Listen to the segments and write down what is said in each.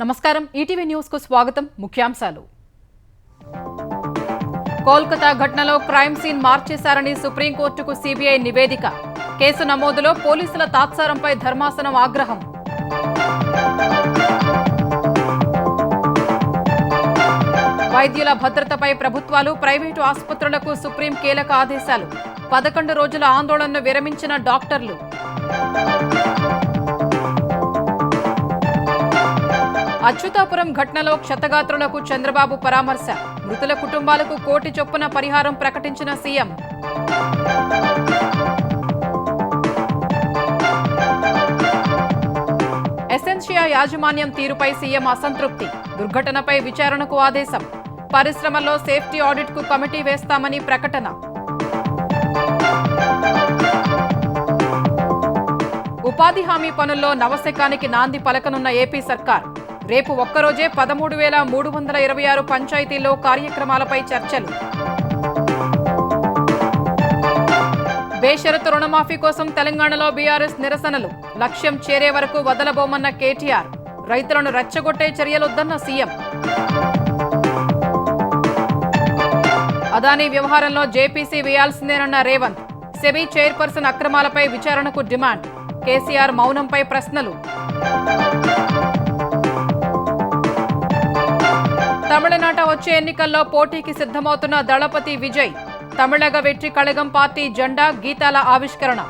నమస్కారం ETV news కు స్వాగతం ముఖ్యాంశాలు కోల్కతా ఘటనలో క్రైమ్ సీన్ మార్చేశారని సుప్రీంకోర్టుకు సీబీఐ నివేదిక కేసు నమోదులో పోలీసుల తాత్సారంపై ధర్మాసనం ఆగ్రహం వైద్యుల భద్రతపై ప్రభుత్వాలు ప్రైవేటు ఆసుపత్రులకు సుప్రీం కీలక ఆదేశాలు 11 రోజుల ఆందోళనను విరమించిన డాక్టర్లు అచ్యుతాపురం ఘటనలో క్షతగాత్రులకు చంద్రబాబు పరామర్శ మృతుల కుటుంబాలకు 1 కోటి చొప్పున పరిహారం ప్రకటించిన సీఎం ఎసెన్షియా యాజమాన్యం తీరుపై సీఎం అసంతృప్తి దుర్ఘటనపై విచారణకు ఆదేశం పరిశ్రమల్లో సేఫ్టీ ఆడిట్ కు కమిటీ వేస్తామని ప్రకటన ఉపాధి హామీ పనుల్లో నవశకానికి నాంది పలకనున్న ఏపీ సర్కార్ రేపు ఒక్కరోజే 13,326 పంచాయతీల్లో కార్యక్రమాలపై చర్చలు బేషరతు రుణమాఫీ కోసం తెలంగాణలో బీఆర్ఎస్ నిరసనలు లక్ష్యం చేరే వరకు వదలబోమన్న కేటీఆర్ రైతులను రెచ్చగొట్టే చర్యలొద్దన్న సీఎం అదానీ వ్యవహారంలో జేపీసీ వేయాల్సిందేనన్న రేవంత్ సెబీ చైర్పర్సన్ అక్రమాలపై విచారణకు డిమాండ్ కేసీఆర్ మౌనంపై ప్రశ్నలు తమిళనాట వచ్చే ఎన్నికల్లో పోటీకి సిద్ధమవుతున్న దళపతి విజయ్ తమిళగ వెట్రి కళగం పార్టీ జెండా గీతాల ఆవిష్కరణ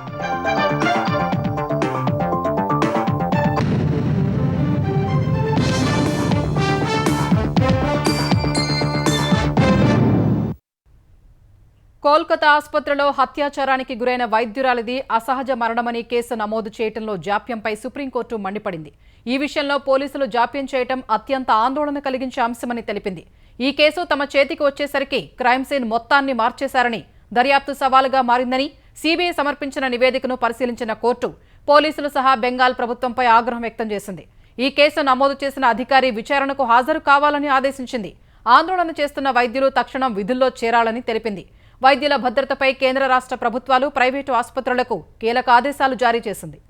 కోల్కతా ఆసుపత్రిలో హత్యాచారానికి గురైన వైద్యురాలిది అసహజ మరణమని కేసు నమోదు చేయడంలో జాప్యంపై సుప్రీంకోర్టు మండిపడింది ఈ విషయంలో పోలీసులు జాప్యం చేయడం అత్యంత ఆందోళన కలిగించే అంశమని తెలిపింది ఈ కేసు తమ చేతికి వచ్చేసరికి క్రైమ్ సీన్ మొత్తాన్ని మార్చేశారని దర్యాప్తు సవాలుగా మారిందని సీబీఐ సమర్పించిన నివేదికను పరిశీలించిన కోర్టు పోలీసులు సహా బెంగాల్ ప్రభుత్వంపై ఆగ్రహం వ్యక్తం చేసింది ఈ కేసు నమోదు చేసిన అధికారి విచారణకు హాజరు కావాలని ఆదేశించింది ఆందోళన చేస్తున్న వైద్యులు తక్షణం విధుల్లో చేరాలని తెలిపింది వైద్యుల భద్రతపై కేంద్ర రాష్ట్ర ప్రభుత్వాలు ప్రైవేటు ఆసుపత్రులకు కీలక ఆదేశాలు జారీ చేసింది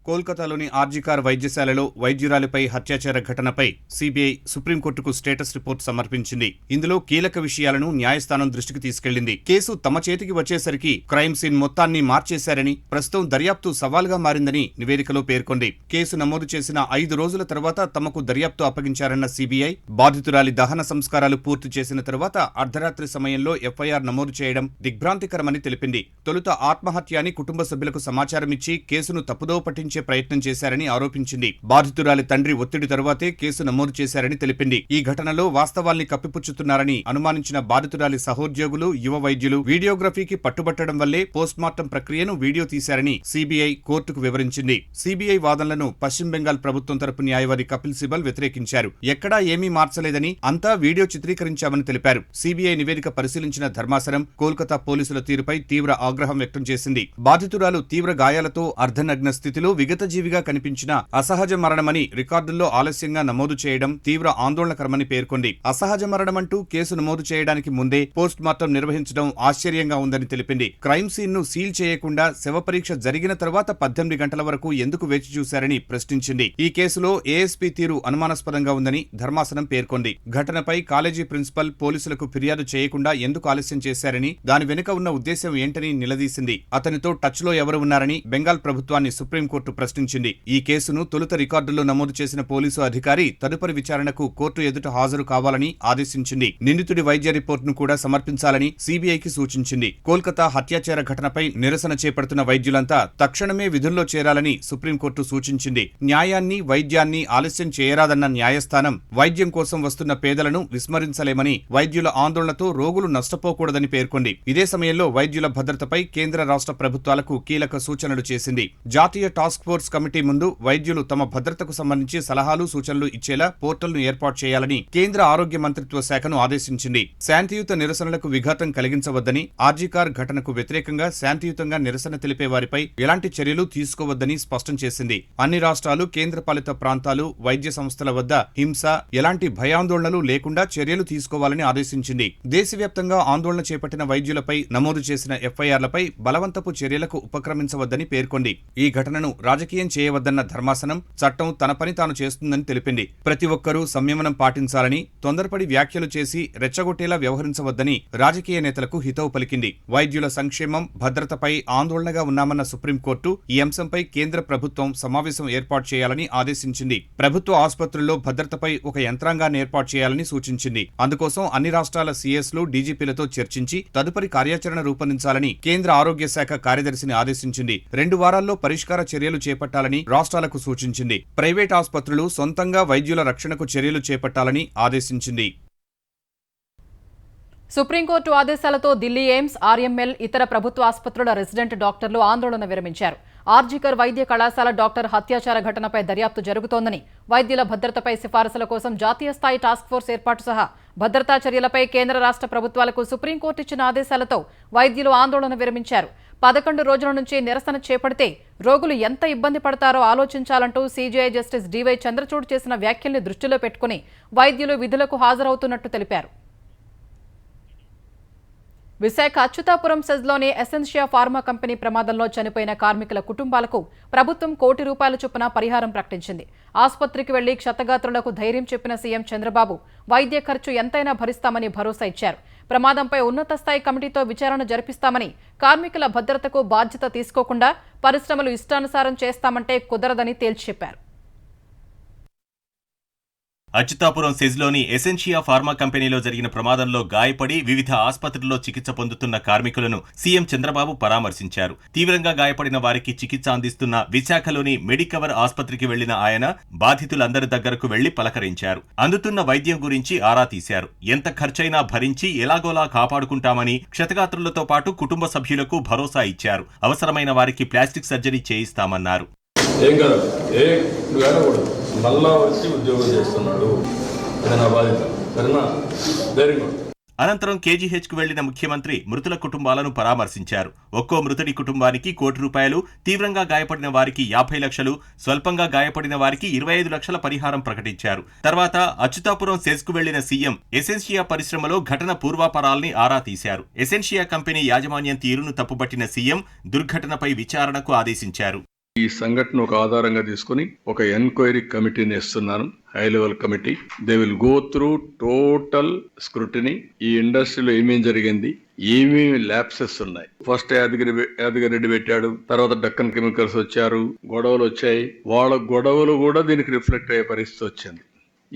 కోల్కతాలోని ఆర్జీకార్ వైద్యశాలలో వైద్యురాలిపై హత్యాచార ఘటనపై సీబీఐ సుప్రీంకోర్టుకు స్టేటస్ రిపోర్ట్ సమర్పించింది ఇందులో కీలక విషయాలను న్యాయస్థానం దృష్టికి తీసుకెళ్లింది కేసు తమ చేతికి వచ్చేసరికి క్రైమ్ సీన్ మొత్తాన్ని మార్చేశారని ప్రస్తుతం దర్యాప్తు సవాల్గా మారిందని నివేదికలో పేర్కొంది కేసు నమోదు చేసిన 5 రోజుల తర్వాత తమకు దర్యాప్తు అప్పగించారన్న సీబీఐ బాధితురాలి దహన సంస్కారాలు పూర్తి చేసిన తర్వాత అర్ధరాత్రి సమయంలో ఎఫ్ఐఆర్ నమోదు చేయడం దిగ్భ్రాంతికరమని తెలిపింది తొలుత ఆత్మహత్య అని కుటుంబ సభ్యులకు సమాచారమిచ్చి కేసును తప్పుదోవ పట్టించే ప్రయత్నం చేశారని ఆరోపించింది బాధితురాలి తండ్రి ఒత్తిడి తరువాతే కేసు నమోదు చేశారని తెలిపింది ఈ ఘటనలో వాస్తవాల్ని కప్పిపుచ్చుతున్నారని అనుమానించిన బాధితురాలి సహోద్యోగులు యువ వైద్యులు వీడియోగ్రఫీకి పట్టుబట్టడం వల్లే పోస్ట్మార్టం ప్రక్రియను వీడియో తీశారని సీబీఐ కోర్టుకు వివరించింది సీబీఐ వాదనలను పశ్చిమ బెంగాల్ ప్రభుత్వం తరపు న్యాయవాది కపిల్ సిబల్ వ్యతిరేకించారు ఎక్కడా ఏమీ మార్చలేదని అంతా వీడియో చిత్రీకరించామని తెలిపారు సీబీఐ నివేదిక పరిశీలించిన ధర్మాసనం కోల్కతా పోలీసుల తీరుపై తీవ్ర ఆగ్రహం వ్యక్తం చేసింది బాధితురాలు తీవ్ర గాయాలతో అర్ధనగ్న స్థితిలో విగతజీవిగా కనిపించిన అసహజ మరణమని రికార్డుల్లో ఆలస్యంగా నమోదు చేయడం తీవ్ర ఆందోళనకరమని పేర్కొంది అసహజ మరణమంటూ కేసు నమోదు చేయడానికి ముందే పోస్ట్ మార్టం నిర్వహించడం ఆశ్చర్యంగా ఉందని తెలిపింది క్రైమ్ సీన్ ను సీల్ చేయకుండా శవ పరీక్ష జరిగిన తర్వాత 18 గంటల వరకు ఎందుకు వేచి చూశారని ప్రశ్నించింది ఈ కేసులో ఏఎస్పీ తీరు అనుమానాస్పదంగా ఉందని ధర్మాసనం పేర్కొంది ఘటనపై కాలేజీ ప్రిన్సిపల్ పోలీసులకు ఫిర్యాదు చేయకుండా ఎందుకు ఆలస్యం చేశారని దాని వెనుక ఉన్న ఉద్దేశం ఏంటని నిలదీసింది అతనితో టచ్ లో ఎవరు ఉన్నారని బెంగాల్ ప్రభుత్వాన్ని సుప్రీంకోర్టు ప్రశ్నించింది ఈ కేసును తొలుత రికార్డుల్లో నమోదు చేసిన పోలీసు అధికారి తదుపరి విచారణకు కోర్టు ఎదుట హాజరు కావాలని ఆదేశించింది నిందితుడి వైద్య రిపోర్టును కూడా సమర్పించాలని సీబీఐకి సూచించింది కోల్కతా హత్యాచార ఘటనపై నిరసన చేపడుతున్న వైద్యులంతా తక్షణమే విధుల్లో చేరాలని సుప్రీంకోర్టు సూచించింది న్యాయాన్ని వైద్యాన్ని ఆలస్యం చేయరాదన్న న్యాయస్థానం వైద్యం కోసం వస్తున్న పేదలను విస్మరించలేమని వైద్యుల ఆందోళనతో రోగులు నష్టపోకూడదని పేర్కొంది ఇదే సమయంలో వైద్యుల భద్రతపై కేంద్ర రాష్ట్ర ప్రభుత్వాలకు కీలక సూచనలు చేసింది జాతీయ టాస్క్ ఫోర్స్ కమిటీ ముందు వైద్యులు తమ భద్రతకు సంబంధించి సలహాలు సూచనలు ఇచ్చేలా పోర్టల్ను ఏర్పాటు చేయాలని కేంద్ర ఆరోగ్య మంత్రిత్వ శాఖను ఆదేశించింది శాంతియుత నిరసనలకు విఘాతం కలిగించవద్దని ఆర్జీకార్ ఘటనకు వ్యతిరేకంగా శాంతియుతంగా నిరసన తెలిపే వారిపై ఎలాంటి చర్యలు తీసుకోవద్దని స్పష్టం చేసింది అన్ని రాష్ట్రాలు కేంద్రపాలిత ప్రాంతాలు వైద్య సంస్థల వద్ద హింస ఎలాంటి భయాందోళనలు లేకుండా చర్యలు తీసుకోవాలని ఆదేశించింది దేశవ్యాప్తంగా ఆందోళన చేపట్టిన వైద్యులపై నమోదు చేసిన ఎఫ్ఐఆర్లపై బలవంతపు చర్యలకు ఉపక్రమించవద్దని పేర్కొంది ఈ ఘటనను రాజకీయం చేయవద్దన్న ధర్మాసనం చట్టం తన పని తాను చేస్తుందని తెలిపింది. ప్రతి ఒక్కరూ సంయమనం పాటించాలని, తొందరపడి వ్యాఖ్యలు చేసి రెచ్చగొట్టేలా వ్యవహరించవద్దని రాజకీయ నేతలకు హితవు పలికింది. వైద్యుల సంక్షేమం, భద్రతపై ఆందోళనగా ఉన్నామన్న సుప్రీంకోర్టు ఈ అంశంపై కేంద్ర ప్రభుత్వం సమావేశం ఏర్పాటు చేయాలని ఆదేశించింది. ప్రభుత్వ ఆసుపత్రుల్లో భద్రతపై ఒక యంత్రాంగాన్ని ఏర్పాటు చేయాలని సూచించింది. అందుకోసం అన్ని రాష్ట్రాల సీఎస్లు, డీజీపీలతో చర్చించి తదుపరి కార్యాచరణ రూపొందించాలని కేంద్ర ఆరోగ్య శాఖ కార్యదర్శిని ఆదేశించింది. 2 వారాల్లో పరిష్కార చర్యలు చేపట్టాలని రాష్ట్రాలకు సూచించింది. ప్రైవేట్ ఆసుపత్రులు సొంతంగా వైద్యుల రక్షణకు చర్యలు చేపట్టాలని ఆదేశించింది. సుప్రీంకోర్టు ఆదేశాలతో ఢిల్లీ ఎయిమ్స్, ఆర్ఎంఎల్, ఇతర ప్రభుత్వ ఆసుపత్రుల రెసిడెంట్ డాక్టర్లు ఆందోళన విరమించారు. ఆర్జికర్ వైద్య కళాశాల డాక్టర్ హత్యాచార ఘటనపై దర్యాప్తు జరుగుతోందని, వైద్యుల భద్రతపై సిఫారసుల కోసం జాతీయ స్థాయి టాస్క్ ఫోర్స్ ఏర్పాటు సహా భద్రతా చర్యలపై కేంద్ర రాష్ట్ర ప్రభుత్వాలకు సుప్రీంకోర్టు ఇచ్చిన ఆదేశాలతో వైద్యులు ఆందోళన విరమించారు. 11 రోజుల నుంచి నిరసన చేపడితే రోగులు ఎంత ఇబ్బంది పడతారో ఆలోచించాలంటూ సీజీఐ జస్టిస్ డివై చంద్రచూడ్ చేసిన వ్యాఖ్యల్ని దృష్టిలో పెట్టుకుని వైద్యులు విధులకు హాజరవుతున్నట్టు తెలిపారు. విశాఖ అచ్యుతాపురం సెజ్లోని ఎసెన్షియా ఫార్మా కంపెనీ ప్రమాదంలో చనిపోయిన కార్మికుల కుటుంబాలకు ప్రభుత్వం ₹1 కోటి చొప్పున పరిహారం ప్రకటించింది. ఆసుపత్రికి వెళ్లి క్షతగాత్రులకు ధైర్యం చెప్పిన సీఎం చంద్రబాబు వైద్య ఖర్చు ఎంతైనా భరిస్తామని భరోసా ఇచ్చారు. ప్రమాదంపై ఉన్నత స్థాయి కమిటీతో విచారణ జరిపిస్తామని, కార్మికుల భద్రతకు బాధ్యత తీసుకోకుండా పరిశ్రమలు ఇష్టానుసారం చేస్తామంటే కుదరదని తేల్చి చెప్పారు. అచ్యుతాపురం సెజ్లోని ఎసెన్షియా ఫార్మా కంపెనీలో జరిగిన ప్రమాదంలో గాయపడి వివిధ ఆసుపత్రుల్లో చికిత్స పొందుతున్న కార్మికులను సీఎం చంద్రబాబు పరామర్శించారు. తీవ్రంగా గాయపడిన వారికి చికిత్స అందిస్తున్న విశాఖలోని మెడికవర్ ఆసుపత్రికి వెళ్లిన ఆయన బాధితులందరి దగ్గరకు వెళ్లి పలకరించారు. అందుతున్న వైద్యం గురించి ఆరా తీశారు. ఎంత ఖర్చైనా భరించి ఎలాగోలా కాపాడుకుంటామని క్షతగాత్రులతో పాటు కుటుంబ సభ్యులకు భరోసా ఇచ్చారు. అవసరమైన వారికి ప్లాస్టిక్ సర్జరీ చేయిస్తామన్నారు. మళ్ళా వచ్చి ఉద్యోగం చేస్తున్నాడు, అది నా బాధ్యత. సరేనా? Very good. అనంతరం కేజీహెచ్కు వెళ్లిన ముఖ్యమంత్రి మృతుల కుటుంబాలను పరామర్శించారు. ఒక్కో మృతుడి కుటుంబానికి ₹1 కోటి, తీవ్రంగా గాయపడిన వారికి 50 లక్షలు, స్వల్పంగా గాయపడిన వారికి 25 లక్షల పరిహారం ప్రకటించారు. తర్వాత అచ్యుతాపురం సెజ్కు వెళ్లిన సీఎం ఎసెన్షియా పరిశ్రమలో ఘటన పూర్వాపరాల్ని ఆరా తీశారు. ఎసెన్షియా కంపెనీ యాజమాన్యం తీరును తప్పుపట్టిన సీఎం దుర్ఘటనపై విచారణకు ఆదేశించారు. ఈ సంఘటన ఒక ఆధారంగా తీసుకుని ఒక ఎంక్వైరీ కమిటీని ఇస్తున్నాను, high level committee. They will go through total scrutiny. ఈ ఇండస్ట్రీలో ఏమేం జరిగింది, ఏమేమి ల్యాప్సెస్ ఉన్నాయి. ఫస్ట్ యాదగిరెడ్డి పెట్టాడు, తర్వాత డక్కన్ కెమికల్స్ వచ్చారు, గొడవలు వచ్చాయి. వాళ్ళ గొడవలు కూడా దీనికి రిఫ్లెక్ట్ అయ్యే పరిస్థితి వచ్చింది.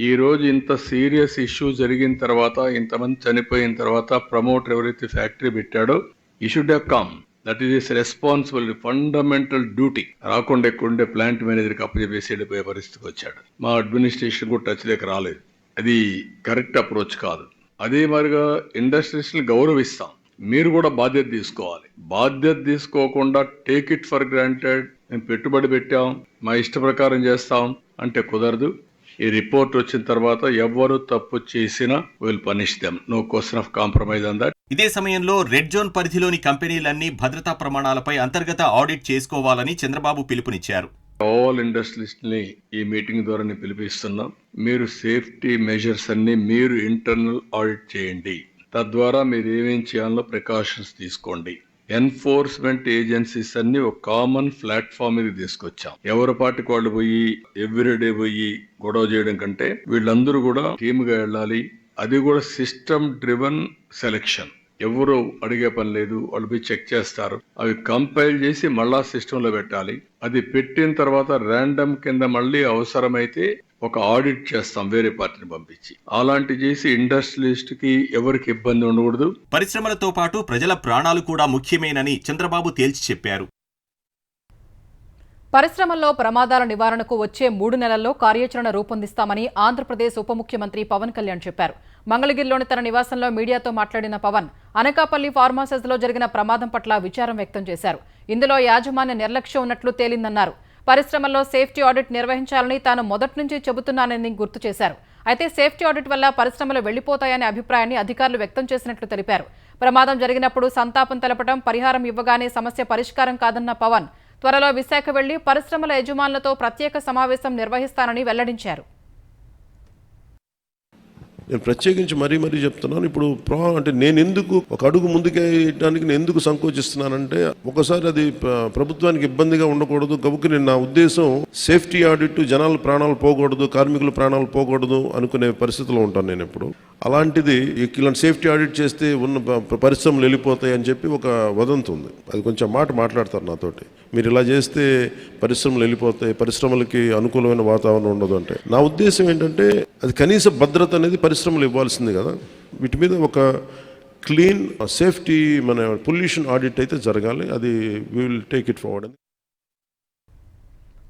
ఈ రోజు ఇంత సీరియస్ ఇష్యూ జరిగిన తర్వాత, ఇంతమంది చనిపోయిన తర్వాత, ప్రమోటర్ ఎవరైతే ఫ్యాక్టరీ పెట్టాడో ఈ should have come. That is responsibility, fundamental duty. రాకుండా ఎక్కువ ప్లాంట్ మేనేజర్కి అప్పచెప్పేసి వెళ్ళిపోయే పరిస్థితికి వచ్చాడు. మా అడ్మినిస్ట్రేషన్ కూడా టచ్ దగ్గర రాలేదు. అది కరెక్ట్ అప్రోచ్ కాదు. అదే మరిగా ఇండస్ట్రీస్ని గౌరవిస్తాం, మీరు కూడా బాధ్యత తీసుకోవాలి. బాధ్యత తీసుకోకుండా టేక్ ఇట్ ఫర్ గ్రాంటెడ్, మేము పెట్టుబడి పెట్టాం, మా ఇష్ట ప్రకారం చేస్తాం అంటే కుదరదు. ఈ రిపోర్ట్ వచ్చిన తర్వాత ఎవరు తప్పు చేసినా will punish them. No question of compromise on that. ఇదే సమయంలో రెడ్ జోన్ పరిధిలోని కంపెనీలన్నీ భద్రతా ప్రమాణాలపై అంతర్గత ఆడిట్ చేసుకోవాలని చంద్రబాబు పిలుపునిచ్చారు. ఆల్ ఇండస్ట్రియలిస్ట్ ని ఈ మీటింగ్ ద్వారా పిలిపిస్తున్నాం. మీరు సేఫ్టీ మెజర్స్ అన్ని మీరు ఇంటర్నల్ ఆడిట్ చేయండి. తద్వారా మీరు ఏమేం చేయాలో ప్రికాషన్స్ తీసుకోండి. ఎన్ఫోర్స్మెంట్ ఏజెన్సీస్ అన్ని ఒక కామన్ ప్లాట్ఫామ్ మీద తీసుకొచ్చాం. ఎవరి పాటికి వాళ్ళు పోయి ఎవ్రీడే పోయి గొడవ చేయడం కంటే వీళ్ళందరూ కూడా టీమ్ గా వెళ్ళాలి. అది కూడా సిస్టమ్ డ్రివెన్ సెలెక్షన్. ఎవరు అడిగే పని లేదు, వాళ్ళు పోయి చెక్ చేస్తారు. అవి కంపైల్ చేసి మళ్ళా సిస్టమ్ లో పెట్టాలి. అది పెట్టిన తర్వాత ర్యాండమ్ కింద మళ్ళీ అవసరమైతే ఒక ఆడిట్ చేస్తాం, వేరే పార్టీని పంపించి. అలాంటి చేసి ఇండస్ట్రియలిస్ట్ కి ఎవరికి ఇబ్బంది ఉండకూడదు. పరిశ్రమలతో పాటు ప్రజల ప్రాణాలు కూడా ముఖ్యమేనని చంద్రబాబు తేల్చి చెప్పారు. పరిశ్రమల్లో ప్రమాదాల నివారణకు వచ్చే 3 నెలల్లో కార్యాచరణ రూపొందిస్తామని ఆంధ్రప్రదేశ్ ఉప ముఖ్యమంత్రి పవన్ కళ్యాణ్ చెప్పారు. మంగళగిరిలోని తన నివాసంలో మీడియాతో మాట్లాడిన పవన్, అనకాపల్లి ఫార్మాసిస్లో జరిగిన ప్రమాదం పట్ల విచారం వ్యక్తం చేశారు. ఇందులో యాజమాన్య నిర్లక్ష్యం ఉన్నట్లు తేలిందన్నారు. పరిశ్రమల్లో సేఫ్టీ ఆడిట్ నిర్వహించాలని తాను మొదటి నుంచి చెబుతున్నానని గుర్తు చేశారు. అయితే సేఫ్టీ ఆడిట్ వల్ల పరిశ్రమలు వెళ్లిపోతాయనే అభిప్రాయాన్ని అధికారులు వ్యక్తం చేసినట్లు తెలిపారు. ప్రమాదం జరిగినప్పుడు సంతాపం తెలపడం, పరిహారం ఇవ్వగానే సమస్య పరిష్కారం కాదన్న పవన్, త్వరలో విశాఖ వెళ్లి పరిశ్రమల యజమానులతో ప్రత్యేక సమావేశం నిర్వహిస్తానని వెల్లడించారు. నేను ప్రత్యేకించి మరీ చెప్తున్నాను. ఇప్పుడు అంటే నేను ఎందుకు ఒక అడుగు ముందుకేయడానికి నేను ఎందుకు సంకోచిస్తున్నానంటే, ఒకసారి అది ప్రభుత్వానికి ఇబ్బందిగా ఉండకూడదు గబుక్కుని నా ఉద్దేశం సేఫ్టీ ఆడిట్, జనాల ప్రాణాలు పోకూడదు, కార్మికుల ప్రాణాలు పోకూడదు అనుకునే పరిస్థితిలో ఉంటాను నేను ఎప్పుడు. అలాంటిది ఇలాంటి సేఫ్టీ ఆడిట్ చేస్తే ఉన్న పరిశ్రమలు వెళ్ళిపోతాయి అని చెప్పి ఒక వదంతి ఉంది. అది కొంచెం మాట్లాడతారు నాతోటి, మీరు ఇలా చేస్తే పరిశ్రమలు వెళ్ళిపోతాయి, పరిశ్రమలకి అనుకూలమైన వాతావరణం ఉండదు అంటే. నా ఉద్దేశం ఏంటంటే అది కనీస భద్రత అనేది పరిశ్రమలు ఇవ్వాల్సింది కదా. వీటి మీద ఒక క్లీన్ సేఫ్టీ మన పొల్యూషన్ ఆడిట్ అయితే జరగాలి. అది we will take it forward.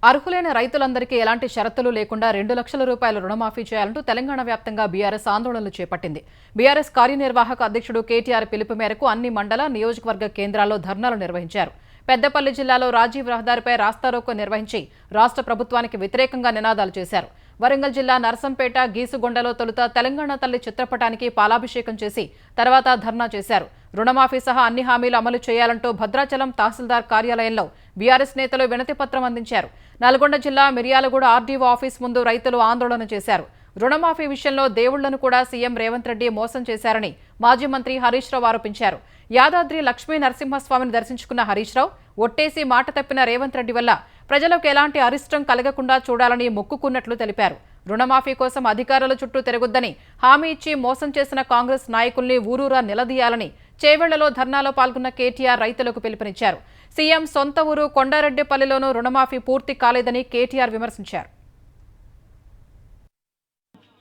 అర్హులైన రైతులందరికీ ఎలాంటి షరతులు లేకుండా 2 లక్షల రూపాయల రుణమాఫీ చేయాలంటూ తెలంగాణ వ్యాప్తంగా బీఆర్ఎస్ ఆందోళనలు చేపట్టింది. బీఆర్ఎస్ కార్యనిర్వాహక అధ్యక్షుడు కేటీఆర్ పిలుపు మేరకు అన్ని మండల, నియోజకవర్గ కేంద్రాల్లో ధర్నాలు నిర్వహించారు. పెద్దపల్లి జిల్లాలో రాజీవ్ రహదారిపై రాస్తారోకో నిర్వహించి రాష్ట్ర ప్రభుత్వానికి వ్యతిరేకంగా నినాదాలు చేశారు. వరంగల్ జిల్లా నర్సంపేట, గీసుగొండలో తొలుత తెలంగాణ తల్లి చిత్రపటానికి పాలాభిషేకం చేసి తర్వాత ధర్నా చేశారు. రుణమాఫీ సహా అన్ని హామీలు అమలు చేయాలంటూ భద్రాచలం తహసీల్దార్ కార్యాలయంలో బీఆర్ఎస్ నేతలు వినతిపత్రం అందించారు. నల్గొండ జిల్లా మిర్యాలగూడ ఆర్డీఓ ఆఫీస్ ముందు రైతులు ఆందోళన చేశారు. రుణమాఫీ విషయంలో దేవుళ్లను కూడా సీఎం రేవంత్ రెడ్డి మోసం చేశారని మాజీ మంత్రి హరీష్ రావు ఆరోపించారు. యాదాద్రి లక్ష్మీ నరసింహస్వామిని దర్శించుకున్న హరీష్ రావు ఒట్టేసి మాట తప్పిన రేవంత్ రెడ్డి వల్ల ప్రజలకు ఎలాంటి అరిష్టం కలగకుండా చూడాలని మొక్కుకున్నట్లు తెలిపారు. రుణమాఫీ కోసం అధికారుల చుట్టూ తిరగొద్దని హామీ ఇచ్చి మోసం చేసిన కాంగ్రెస్ నాయకుల్ని ఊరూరా నిలదీయాలని చేవెళ్లలో ధర్నాలో పాల్గొన్న కేటీఆర్ రైతులకు పిలుపునిచ్చారు. సీఎం సొంత ఊరు కొండారెడ్డిపల్లిలోనూ రుణమాఫీ పూర్తి కాలేదని కేటీఆర్ విమర్శించారు.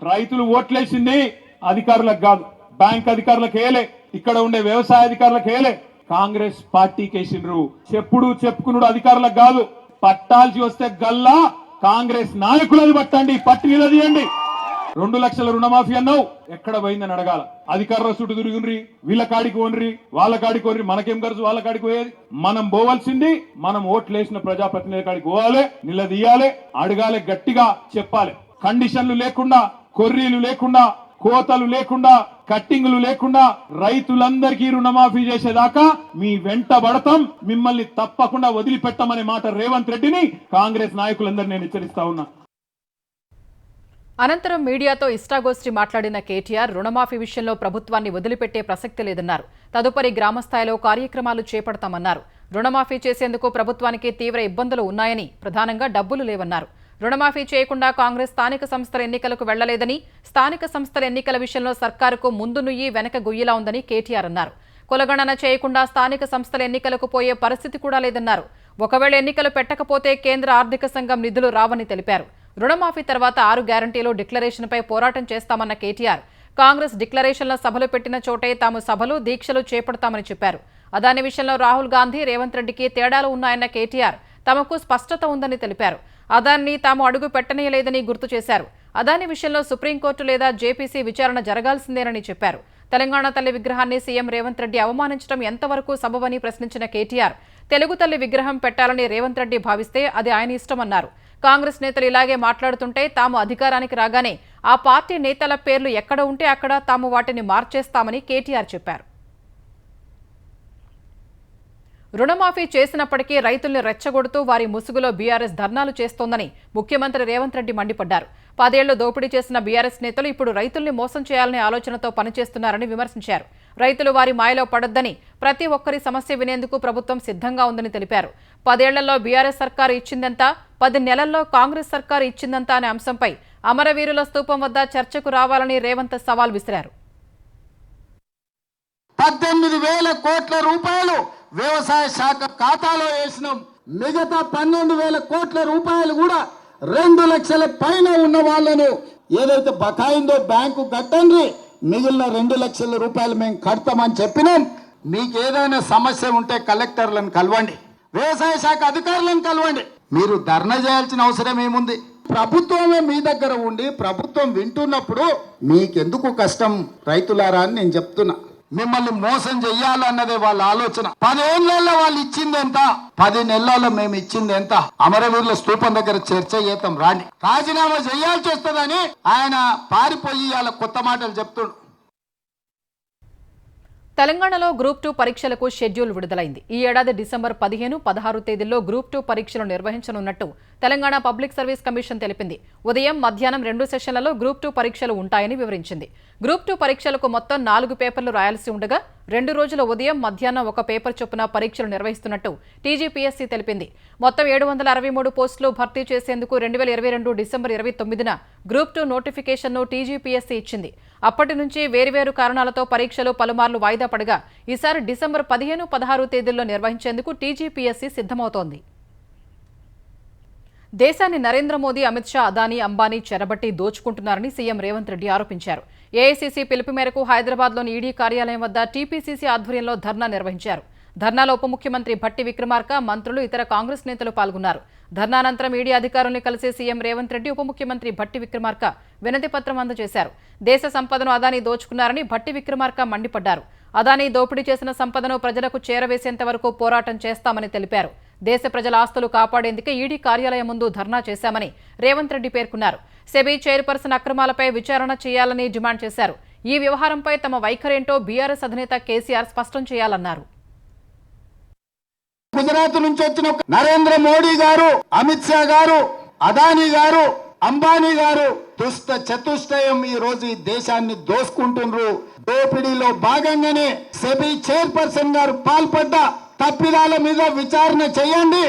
రైతులు ఓట్లేసింది అధికారులకు కాదు, బ్యాంక్ అధికారులకు వేయలే, ఇక్కడ ఉండే వ్యవసాయ అధికారులకు వేయలే, కాంగ్రెస్ పార్టీకి వేసిండ్రు. చెప్పుకున్నాడు అధికారులకు కాదు. పట్టాల్సి వస్తే గల్లా కాంగ్రెస్ నాయకులది పట్టండి, పట్టి నిలదీయండి. 2 లక్షల రుణమాఫీ అన్నావు, ఎక్కడ పోయిందని అడగాల. అధికారుల చుట్టూ తిరుగుండ్రి, వీళ్ళ కాడికి ఓన్రి, వాళ్ళ కాడికి ఓన్రి, మనకేం ఖర్చు వాళ్ళ కాడికి పోయేది. మనం పోవాల్సింది మనం ఓట్లేసిన ప్రజాప్రతినిధుల కాడికి పోవాలి, నిలదీయాలి, అడగాలి, గట్టిగా చెప్పాలి. కండిషన్లు లేకుండా, కొర్రీలు లేకుండా, కోతలు లేకుండా, కట్టింగులు లేకుండా రైతులందరికీ రుణమాఫీ చేసేదాకా మీ వెంట పడతాం, మిమ్మల్ని తప్పకుండా వదిలిపెట్టమనే మాట రేవంత్ రెడ్డిని కాంగ్రెస్ నాయకులందరూ నేను హెచ్చరిస్తా ఉన్నా. అనంతరం మీడియాతో ఇష్టాగోష్ఠి మాట్లాడిన కేటీఆర్ రుణమాఫీ విషయంలో ప్రభుత్వాన్ని వదిలిపెట్టే ప్రసక్తి లేదన్నారు. తదుపరి గ్రామస్థాయిలో కార్యక్రమాలు చేపడతామన్నారు. రుణమాఫీ చేసేందుకు ప్రభుత్వానికి తీవ్ర ఇబ్బందులు ఉన్నాయని, ప్రధానంగా డబ్బులు లేవన్నారు. రుణమాఫీ చేయకుండా కాంగ్రెస్ స్థానిక సంస్థల ఎన్నికలకు వెళ్లలేదని, స్థానిక సంస్థల ఎన్నికల విషయంలో సర్కారుకు ముందు నుయ్యి వెనక గుయ్యిలా ఉందని కేటీఆర్ అన్నారు. కులగణన చేయకుండా స్థానిక సంస్థల ఎన్నికలకు పోయే పరిస్థితి కూడా లేదన్నారు. ఒకవేళ ఎన్నికలు పెట్టకపోతే కేంద్ర ఆర్థిక సంఘం నిధులు రావని తెలిపారు. రుణమాఫీ తర్వాత 6 గ్యారంటీలు డిక్లరేషన్పై పోరాటం చేస్తామన్న కేటీఆర్ కాంగ్రెస్ డిక్లరేషన్ల సభలు పెట్టిన చోటే తాము సభలు, దీక్షలు చేపడతామని చెప్పారు. అదాని విషయంలో రాహుల్ గాంధీ, రేవంత్ రెడ్డికి తేడాలు ఉన్నాయన్న కేటీఆర్ తమకు స్పష్టత ఉందని తెలిపారు. అదాన్ని తాము అడుగు పెట్టనీయలేదని గుర్తు చేశారు. అదాని విషయంలో సుప్రీంకోర్టు లేదా జేపీసీ విచారణ జరగాల్సిందేనని చెప్పారు. తెలంగాణ తల్లి విగ్రహాన్ని సీఎం రేవంత్ రెడ్డి అవమానించడం ఎంతవరకు సబబని ప్రశ్నించిన కేటీఆర్ తెలుగు తల్లి విగ్రహం పెట్టాలని రేవంత్ రెడ్డి భావిస్తే అది ఆయన ఇష్టమన్నారు. కాంగ్రెస్ నేతలు ఇలాగే మాట్లాడుతుంటే తాము అధికారానికి రాగానే ఆ పార్టీ నేతల పేర్లు ఎక్కడ ఉంటే అక్కడ తాము వాటిని మార్చేస్తామని కేటీఆర్ చెప్పారు. రుణమాఫీ చేసినప్పటికీ రైతుల్ని రెచ్చగొడుతూ వారి ముసుగులో బీఆర్ఎస్ ధర్నాలు చేస్తోందని ముఖ్యమంత్రి రేవంత్ రెడ్డి మండిపడ్డారు. 10 ఏళ్లు దోపిడీ చేసిన బీఆర్ఎస్ నేతలు ఇప్పుడు రైతుల్ని మోసం చేయాలనే ఆలోచనతో పనిచేస్తున్నారని విమర్శించారు. రైతులు వారి మాయలో పడొద్దని, ప్రతి ఒక్కరి సమస్య వినేందుకు ప్రభుత్వం సిద్ధంగా ఉందని తెలిపారు. 10 ఏళ్లలో బీఆర్ఎస్ సర్కారు ఇచ్చిందెంత, 10 నెలల్లో కాంగ్రెస్ సర్కారు ఇచ్చిందంతా అనే అంశంపై అమరవీరుల స్తూపం వద్ద చర్చకు రావాలని రేవంత్ సవాల్ విసిరారు. 18,000 కోట్ల రూపాయలు వ్యవసాయ శాఖ ఖాతాలో వేసినాం. మిగతా 12,000 కోట్ల రూపాయలు కూడా 2 లక్షల పైన ఉన్న వాళ్ళను ఏదైతే బకాయిందో బ్యాంకు కట్టండి, మిగిలిన 2 లక్షల రూపాయలు మేము కడతామని చెప్పినాం. మీకు ఏదైనా సమస్య ఉంటే కలెక్టర్లను కలవండి, వ్యవసాయ శాఖ అధికారులను కలవండి. మీరు ధర్నా చేయాల్సిన అవసరం ఏముంది? ప్రభుత్వమే మీ దగ్గర ఉండి ప్రభుత్వం వింటున్నప్పుడు మీకెందుకు కష్టం రైతులారా అని నేను చెప్తున్నా. మిమ్మల్ని మోసం చెయ్యాలన్నదే వాళ్ళ ఆలోచన. 10 ఏళ్లలో వాళ్ళు ఇచ్చింది ఎంత, 10 నెలల్లో మేము ఇచ్చింది ఎంత? అమరవీరుల స్తూపం దగ్గర చర్చ చేద్దాం రాండి. రాజీనామా చేయాల్సి వస్తుందని ఆయన పారిపోయి వాళ్ళ కొత్త మాటలు చెప్తుండు. తెలంగాణలో గ్రూప్ 2 పరీక్షలకు షెడ్యూల్ విడుదలైంది. ఈ ఏడాది డిసెంబర్ 15, 16 తేదీల్లో గ్రూప్ 2 పరీక్షలు నిర్వహించనున్నట్టు తెలంగాణ పబ్లిక్ సర్వీస్ కమిషన్ తెలిపింది. ఉదయం, మధ్యాహ్నం 2 సెషన్లలో గ్రూప్ 2 పరీక్షలు ఉంటాయని వివరించింది. గ్రూప్ 2 పరీక్షలకు మొత్తం 4 పేపర్లు రాయాల్సి ఉండగా 2 రోజుల ఉదయం మధ్యాహ్నం ఒక పేపర్ చొప్పున పరీక్షలు నిర్వహిస్తున్నట్టు టీజీపీఎస్సీ తెలిపింది. మొత్తం 763 పోస్టులు భర్తీ చేసేందుకు 2022 డిసెంబర్ 29న గ్రూప్ 2 నోటిఫికేషన్ను టీజీపీఎస్సీ ఇచ్చింది. అప్పటి నుంచి వేర్వేరు కారణాలతో పరీక్షలు పలుమార్లు వాయిదా పడగా ఈసారి డిసెంబర్ 15, 16 తేదీల్లో నిర్వహించేందుకు టీజీపీఎస్సీ సిద్ధమవుతోంది. దేశాన్ని నరేంద్ర మోదీ, అమిత్ షా, అదానీ, అంబానీ చెరబట్టి దోచుకుంటున్నారని సీఎం రేవంత్ రెడ్డి ఆరోపించారు. ఏఐసీసీ పిలుపు మేరకు హైదరాబాద్లోని ఈడీ కార్యాలయం వద్ద టీపీసీసీ ఆధ్వర్యంలో ధర్నా నిర్వహించారు. ధర్నాలో ఉప ముఖ్యమంత్రి భట్టి విక్రమార్క, మంత్రులు, ఇతర కాంగ్రెస్ నేతలు పాల్గొన్నారు. ధర్నా అనంతరం ఈడీ అధికారుల్ని కలిసి సీఎం రేవంత్ రెడ్డి, ఉప ముఖ్యమంత్రి భట్టి విక్రమార్క వినతి పత్రం అందజేశారు. దేశ సంపదను అదానీ దోచుకున్నారని భట్టి విక్రమార్క మండిపడ్డారు. అదానీ దోపిడీ చేసిన సంపదను ప్రజలకు చేరవేసేంత వరకు పోరాటం చేస్తామని తెలిపారు. దేశ ప్రజల ఆస్తులు కాపాడేందుకే ఈడీ కార్యాలయం ముందు ధర్నా చేశామని రేవంత్ రెడ్డి పేర్కొన్నారు. సెబీ చైర్పర్సన్ అక్రమాలపై విచారణ చేయాలని డిమాండ్ చేశారు. ఈ వ్యవహారంపై తమ వైఖరేంటో బీఆర్ఎస్ అధినేత కేసీఆర్ స్పష్టం చేయాలన్నారు. గుజరాత్ నుంచి వచ్చిన నరేంద్ర మోడీ గారు, అమిత్ షా గారు, అదానీ గారు, అంబానీ గారు దుష్ట చతుష్టయం ఈ రోజు ఈ దేశాన్ని దోసుకుంటున్నారు. దోపిడీలో భాగంగానే సెబీ చైర్పర్సన్ గారు పాల్పడ్డ తప్పిదాల మీద విచారణ చేయండి,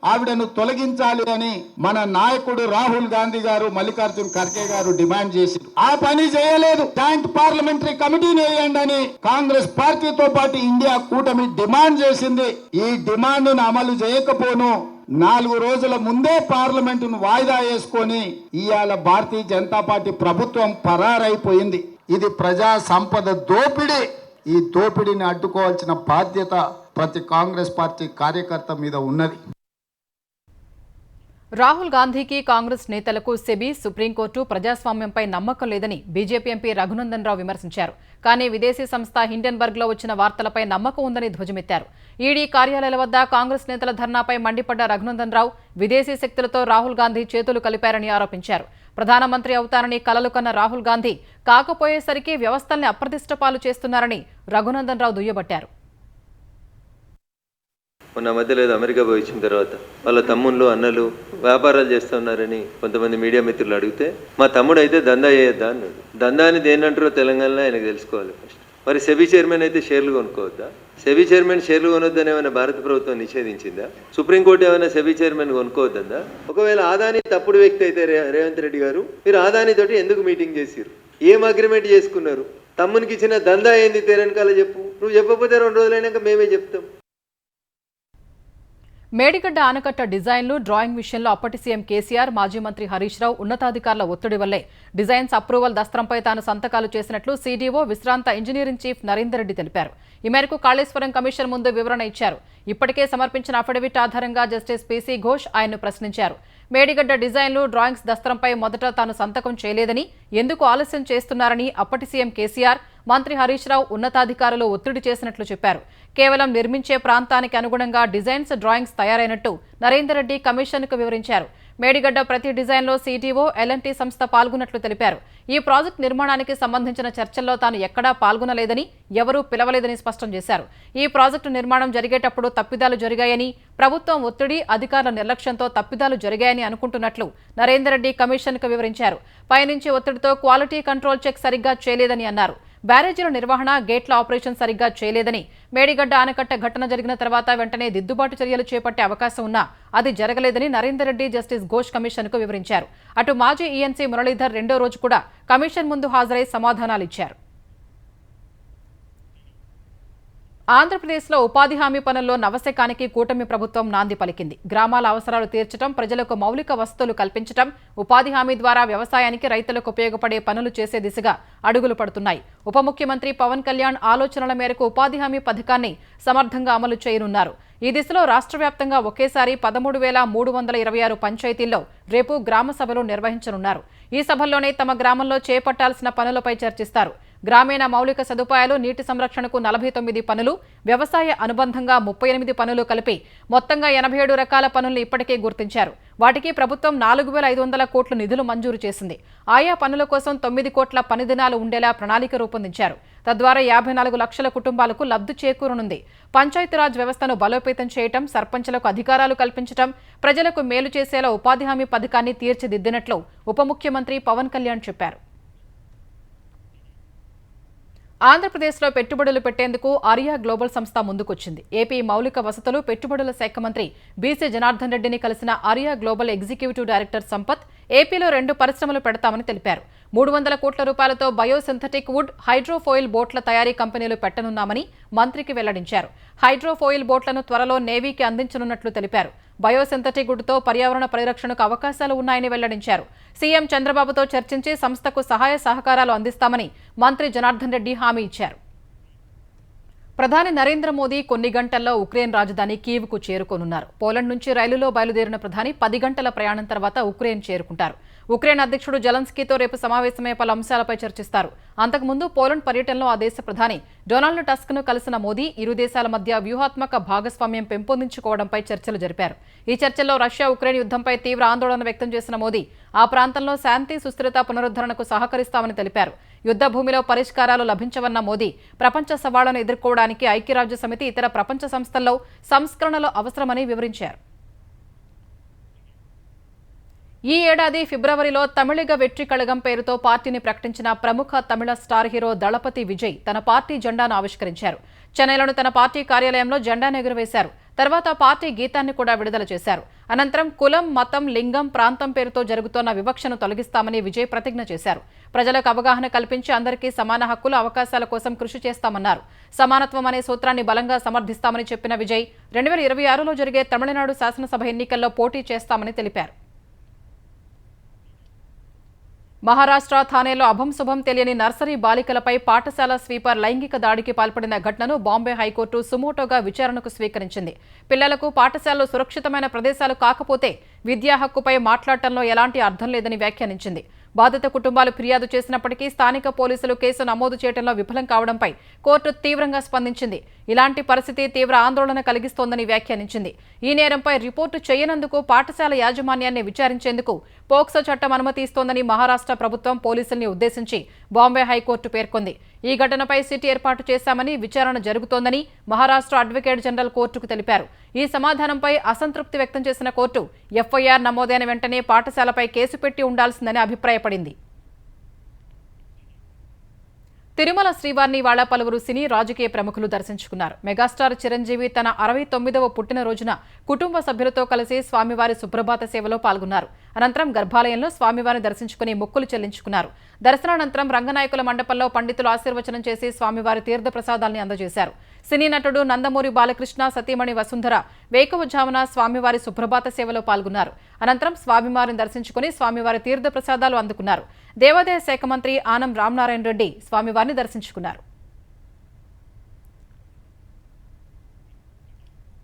ఆవిడను తొలగించాలి అని మన నాయకుడు రాహుల్ గాంధీ గారు, మల్లికార్జున్ ఖర్గే గారు డిమాండ్ చేసి ఆ పని చేయలేదు. జాయింట్ పార్లమెంటరీ కమిటీని వేయండి అని కాంగ్రెస్ పార్టీతో పాటు ఇండియా కూటమి డిమాండ్ చేసింది. ఈ డిమాండ్ ను అమలు చేయకపోను 4 రోజుల ముందే పార్లమెంటును వాయిదా వేసుకొని ఇవాళ భారతీయ జనతా పార్టీ ప్రభుత్వం పరారైపోయింది. ఇది ప్రజా సంపద దోపిడీ. ఈ దోపిడీని అడ్డుకోవాల్సిన బాధ్యత ప్రతి కాంగ్రెస్ పార్టీ కార్యకర్త మీద ఉన్నది. రాహుల్ గాంధీకి, కాంగ్రెస్ నేతలకు సెబీ, సుప్రీంకోర్టు, ప్రజాస్వామ్యంపై నమ్మకం లేదని బీజేపీ ఎంపీ రఘునందన్ రావు విమర్శించారు. కానీ విదేశీ సంస్థ హిండెన్బర్గ్లో వచ్చిన వార్తలపై నమ్మకం ఉందని ధ్వజమెత్తారు. ఈడీ కార్యాలయాల వద్ద కాంగ్రెస్ నేతల ధర్నాపై మండిపడ్డ రఘునందన్ రావు విదేశీ శక్తులతో రాహుల్ గాంధీ చేతులు కలిపారని ఆరోపించారు. ప్రధానమంత్రి అవుతారని కలలు కన్న రాహుల్ గాంధీ కాకపోయేసరికి వ్యవస్థల్ని అప్రతిష్టపాలు చేస్తున్నారని రఘునందన్ రావు దుయ్యబట్టారు. మొన్న మధ్యలో అమెరికా పోయి వచ్చిన తర్వాత వాళ్ళ తమ్ముళ్ళు, అన్నలు వ్యాపారాలు చేస్తున్నారని కొంతమంది మీడియా మిత్రులు అడిగితే మా తమ్ముడు అయితే దందా చేయొద్దా అన్నాడు. దందా అని దేనంటారో తెలంగాణలో ఆయనకు తెలుసుకోవాలి ఫస్ట్. మరి సెబీ చైర్మన్ అయితే షేర్లు కొనుక్కోవద్దా? సెబీ చైర్మన్ షేర్లు కొనొద్దని ఏమైనా భారత ప్రభుత్వం నిషేధించిందా? సుప్రీంకోర్టు ఏమైనా సెబీ చైర్మన్ కొనుక్కోవద్దా? ఒకవేళ ఆదాని తప్పుడు వ్యక్తి అయితే రేవంత్ రెడ్డి గారు, మీరు ఆదాని తోటి ఎందుకు మీటింగ్ చేసిరు? ఏం అగ్రిమెంట్ చేసుకున్నారు? తమ్మునికి ఇచ్చిన దందా ఏంది తెలంగాణ చెప్పు. నువ్వు చెప్పకపోతే 2 రోజులైనాక మేమే చెప్తాం. మేడిగడ్డ ఆనకట్ట డిజైన్లు, డ్రాయింగ్ విషయంలో అప్పటి సీఎం కేసీఆర్, మాజీ మంత్రి హరీష్ రావు ఉన్నతాధికారుల ఒత్తిడి వల్లే డిజైన్స్ అప్రూవల్ దస్త్రంపై తాను సంతకాలు చేసినట్లు సీడీఓ, విశ్రాంత ఇంజనీరింగ్ చీఫ్ నరేందర్ రెడ్డి తెలిపారు. ఈ మేరకు కాళేశ్వరం కమిషన్ ముందు వివరణ ఇచ్చారు. ఇప్పటికే సమర్పించిన అఫిడవిట్ ఆధారంగా జస్టిస్ పీసీ ఘోష్ ఆయన్ను ప్రశ్నించారు. మేడిగడ్డ డిజైన్లు, డ్రాయింగ్స్ దస్త్రంపై మొదట తాను సంతకం చేయలేదని, ఎందుకు ఆలస్యం చేస్తున్నారని అప్పటి సీఎం కేసీఆర్, మంత్రి హరీష్ రావు ఉన్నతాధికారులు ఒత్తిడి చేసినట్లు చెప్పారు. కేవలం నిర్మించే ప్రాంతానికి అనుగుణంగా డిజైన్స్, డ్రాయింగ్స్ తయారైనట్టు నరేందర్ రెడ్డి కమిషన్కు వివరించారు. మేడిగడ్డ ప్రతి డిజైన్లో సీటీఓ, ఎల్ఎన్టీ సంస్థ పాల్గొన్నట్లు తెలిపారు. ఈ ప్రాజెక్టు నిర్మాణానికి సంబంధించిన చర్చల్లో తాను ఎక్కడా పాల్గొనలేదని, ఎవరూ పిలవలేదని స్పష్టం చేశారు. ఈ ప్రాజెక్టు నిర్మాణం జరిగేటప్పుడు తప్పిదాలు జరిగాయని, ప్రభుత్వం ఒత్తిడి, అధికారుల నిర్లక్ష్యంతో తప్పిదాలు జరిగాయని అనుకుంటున్నట్లు నరేందర్ రెడ్డి కమిషన్కు వివరించారు. పైనుంచి ఒత్తిడితో క్వాలిటీ కంట్రోల్ చెక్ సరిగ్గా చేయలేదని అన్నారు. బ్యారేజీల నిర్వహణ, గేట్ల ఆపరేషన్ సరిగ్గా చేయలేదని, మేడిగడ్డ ఆనకట్ట ఘటన జరిగిన తర్వాత వెంటనే దిద్దుబాటు చర్యలు చేపట్టే అవకాశం ఉన్నా అది జరగలేదని నరేందర్ రెడ్డి జస్టిస్ ఘోష్ కమిషన్కు వివరించారు. అటు మాజీ ఈఎన్సీ మురళీధర్ 2వ రోజు కూడా కమిషన్ ముందు హాజరై సమాధానాలిచ్చారు. ఆంధ్రప్రదేశ్లో ఉపాధి హామీ పనుల్లో నవశకానికి కూటమి ప్రభుత్వం నాంది పలికింది. గ్రామాల అవసరాలు తీర్చడం, ప్రజలకు మౌలిక వసతులు కల్పించడం, ఉపాధి హామీ ద్వారా వ్యవసాయానికి, రైతులకు ఉపయోగపడే పనులు చేసే దిశగా అడుగులు పడుతున్నాయి. ఉప ముఖ్యమంత్రి పవన్ కళ్యాణ్ ఆలోచనల మేరకు ఉపాధి హామీ పథకాన్ని సమర్థంగా అమలు చేయనున్నారు. ఈ దిశలో రాష్ట్ర వ్యాప్తంగా ఒకేసారి 13,326 పంచాయతీల్లో రేపు గ్రామ సభలు నిర్వహించనున్నారు. ఈ సభల్లోనే తమ గ్రామంలో చేపట్టాల్సిన పనులపై చర్చిస్తారు. గ్రామీణ మౌలిక సదుపాయాలు, నీటి సంరక్షణకు 49 పనులు, వ్యవసాయ అనుబంధంగా 38 పనులు కలిపి మొత్తంగా 87 రకాల పనులను ఇప్పటికే గుర్తించారు. వాటికి ప్రభుత్వం 4,500 కోట్ల నిధులు మంజూరు చేసింది. ఆయా పనుల కోసం 9 కోట్ల పని దినాలు ఉండేలా ప్రణాళిక రూపొందించారు. తద్వారా 54 లక్షల కుటుంబాలకు లబ్ధి చేకూరనుంది. పంచాయతీరాజ్ వ్యవస్థను బలోపేతం చేయటం, సర్పంచులకు అధికారాలు కల్పించడం, ప్రజలకు మేలు చేసేలా ఉపాధి హామీ పథకాన్ని తీర్చిదిద్దినట్లు ఉప ముఖ్యమంత్రి పవన్ కళ్యాణ్ చెప్పారు. ఆంధ్రప్రదేశ్లో పెట్టుబడులు పెట్టేందుకు ఆరియా గ్లోబల్ సంస్థ ముందుకొచ్చింది. ఏపీ మౌలిక వసతులు పెట్టుబడుల శాఖ మంత్రి బీసీ జనార్దన్ రెడ్డిని కలిసిన Aariya global executive director Sampath ఏపీలో 2 పరిశ్రమలు పెడతామని తెలిపారు. 300 కోట్ల రూపాయలతో బయోసింథటిక్ వుడ్, హైడ్రోఫోయిల్ బోట్ల తయారీ కంపెనీలు పెట్టనున్నామని మంత్రికి వెల్లడించారు. హైడ్రోఫోయిల్ బోట్లను త్వరలో నేవీకి అందించనున్నట్లు తెలిపారు. బయోసింథటిక్ వుడ్తో పర్యావరణ పరిరక్షణకు అవకాశాలు ఉన్నాయని వెల్లడించారు. సీఎం చంద్రబాబుతో చర్చించి సంస్థకు సహాయ సహకారాలు అందిస్తామని మంత్రి జనార్దన్ రెడ్డి హామీ ఇచ్చారు. ప్రధాని నరేంద్ర మోదీ కొన్ని గంటల్లో ఉక్రెయిన్ రాజధాని కీవ్కు చేరుకోనున్నారు. పోలాండ్ నుంచి రైలులో బయలుదేరిన ప్రధాని 10 గంటల ప్రయాణం తర్వాత ఉక్రెయిన్ చేరుకుంటారు. ఉక్రెయిన్ అధ్యక్షుడు జెలెన్స్కీతో రేపు సమావేశమై పలు అంశాలపై చర్చిస్తారు. అంతకుముందు పోలాండ్ పర్యటనలో ఆ దేశ ప్రధాని డొనాల్డ్ టస్క్ను కలిసిన మోదీ ఇరు దేశాల మధ్య వ్యూహాత్మక భాగస్వామ్యం పెంపొందించుకోవడంపై చర్చలు జరిపారు. ఈ చర్చల్లో రష్యా ఉక్రెయిన్ యుద్ధంపై తీవ్ర ఆందోళన వ్యక్తం చేసిన మోదీ ఆ ప్రాంతంలో శాంతి, సుస్థిరత పునరుద్ధరణకు సహకరిస్తామని తెలిపారు. యుద్ధ భూమిలో పరిష్కారాలు లభించవన్న మోదీ ప్రపంచ సవాళ్లను ఎదుర్కోవడానికి ఐక్యరాజ్యసమితి, ఇతర ప్రపంచ సంస్థల్లో సంస్కరణలు అవసరమని వివరించారు. ఈ ఏడాది ఫిబ్రవరిలో తమిళిగ వెట్రి కళగం పేరుతో పార్టీని ప్రకటించిన ప్రముఖ తమిళ స్టార్ హీరో దళపతి విజయ్ తన పార్టీ జెండాను ఆవిష్కరించారు. చెన్నైలోని తన పార్టీ కార్యాలయంలో జెండాను ఎగురవేశారు. తర్వాత పార్టీ గీతాన్ని కూడా విడుదల చేశారు. అనంతరం కులం, మతం, లింగం, ప్రాంతం పేరుతో జరుగుతోన్న వివక్షను తొలగిస్తామని విజయ్ ప్రతిజ్ఞ చేశారు. ప్రజలకు అవగాహన కల్పించి అందరికీ సమాన హక్కులు, అవకాశాల కోసం కృషి చేస్తామన్నారు. సమానత్వం అనే సూత్రాన్ని బలంగా సమర్థిస్తామని చెప్పిన విజయ్ 2026లో జరిగే తమిళనాడు శాసనసభ ఎన్నికల్లో పోటీ చేస్తామని తెలిపారు. మహారాష్ట్ర థానేలో అభంశుభం తెలియని నర్సరీ బాలికలపై పాఠశాల స్వీపర్ లైంగిక దాడికి పాల్పడిన ఘటనను బాంబే హైకోర్టు సుమోటోగా విచారణకు స్వీకరించింది. పిల్లలకు పాఠశాలలు సురక్షితమైన ప్రదేశాలు కాకపోతే విద్యా హక్కుపై మాట్లాడటంలో ఎలాంటి అర్థం లేదని వ్యాఖ్యానించింది. బాధిత కుటుంబాలు ఫిర్యాదు చేసినప్పటికీ స్థానిక పోలీసులు కేసు నమోదు చేయడంలో విఫలం కావడంపై కోర్టు తీవ్రంగా స్పందించింది. ఇలాంటి పరిస్థితి తీవ్ర ఆందోళన కలిగిస్తోందని వ్యాఖ్యానించింది. ఈ నేరంపై రిపోర్టు చేయనందుకు పాఠశాల యాజమాన్యాన్ని విచారించేందుకు పోక్సో చట్టం అనుమతి ఇస్తోందని మహారాష్ట్ర ప్రభుత్వం పోలీసుల్ని ఉద్దేశించి బాంబే హైకోర్టు పేర్కొంది. ఈ ఘటనపై సిట్ ఏర్పాటు చేశామని, విచారణ జరుగుతోందని మహారాష్ట్ర అడ్వకేట్ జనరల్ కోర్టుకు తెలిపారు. ఈ సమాధానంపై అసంతృప్తి వ్యక్తం చేసిన కోర్టు ఎఫ్ఐఆర్ నమోదైన వెంటనే పాఠశాలపై కేసు పెట్టి ఉండాల్సిందని అభిప్రాయపడింది. తిరుమల శ్రీవారిని ఇవాళ పలువురు సినీ, రాజకీయ ప్రముఖులు దర్శించుకున్నారు. మెగాస్టార్ చిరంజీవి తన 69వ పుట్టినరోజున కుటుంబ సభ్యులతో కలిసి స్వామివారి సుప్రభాత సేవలో పాల్గొన్నారు. అనంతరం గర్భాలయంలో స్వామివారిని దర్శించుకుని మొక్కులు చెల్లించుకున్నారు. దర్శనానంతరం రంగనాయకుల మండపంలో పండితులు ఆశీర్వచనం చేసి స్వామివారి తీర్థ ప్రసాదాల్ని అందజేశారు. సినీ నటుడు నందమూరి బాలకృష్ణ, సతీమణి వసుంధర వేకువజామున స్వామివారి సుప్రభాత సేవలో పాల్గొన్నారు. అనంతరం స్వామివారిని దర్శించుకుని స్వామివారి తీర్థ ప్రసాదాలు అందుకున్నారు. దేవాదాయ శాఖ మంత్రి ఆనం రామనారాయణ రెడ్డి స్వామివారిని దర్శించుకున్నారు.